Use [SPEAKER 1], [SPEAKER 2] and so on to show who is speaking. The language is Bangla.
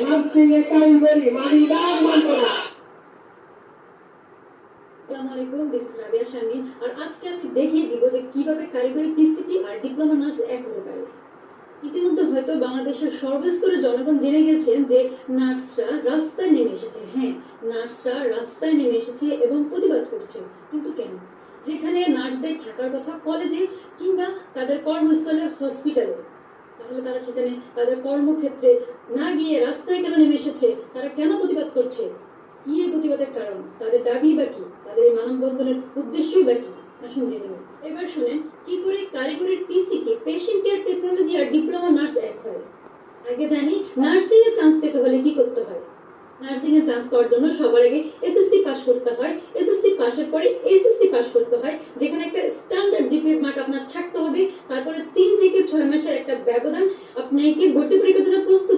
[SPEAKER 1] নার্সিং এ কারিগরি মানি না মানব না।
[SPEAKER 2] আসসালামু আলাইকুম, দিস ইজ রাবিয়া শারমিন। আর আজকে আমি দেখিয়ে দিব যে কিভাবে কারিগরি পিসিটি আর ডিপ্লোমা নার্স এক হতে পারে। ইতিমধ্যে হয়তো বাংলাদেশের সর্বস্তরের জনগণ জেনে গেছেন যে নার্সরা রাস্তায় নেমে এসেছে। হ্যাঁ, নার্সরা রাস্তায় নেমে এসেছে এবং প্রতিবাদ করছে। কিন্তু কেন? যেখানে নার্সদের থাকার কথা কলেজে কিংবা তাদের কর্মস্থলে হসপিটালে, তাহলে তারা সেখানে তাদের কর্মক্ষেত্রে না গিয়ে রাস্তায় কেন নেমে এসেছে? তারা কেন প্রতিবাদ করছে? কি এই প্রতিবাদের কারণ? তাদের দাবি বা কি? তাদের এই মানববন্ধনের উদ্দেশ্যই বা কি? আসুন জেনে নিই। এবার শুনেন কি করে কারিগরি পিসিটি, পেশেন্ট কেয়ার টেকনোলজি আর ডিপ্লোমা নার্স এক হয়। আগে জানি নার্সিং এ চান্স পেতে হলে কি করতে হয়। নার্সিং এ চান্স পাওয়ার জন্য সবার আগে এসএসসি পাস করতে হয়। এসএসসি পাসের পরে এইচএসসি পাস করতে হয়, যেখানে একটা স্ট্যান্ডার্ড জিপিএ মার্ক আপনার থাকতে হবে। তারপরে 3 থেকে 6 মাসের একটা ব্যবধান আপনাকে ভর্তি পরীক্ষার জন্য প্রস্তুত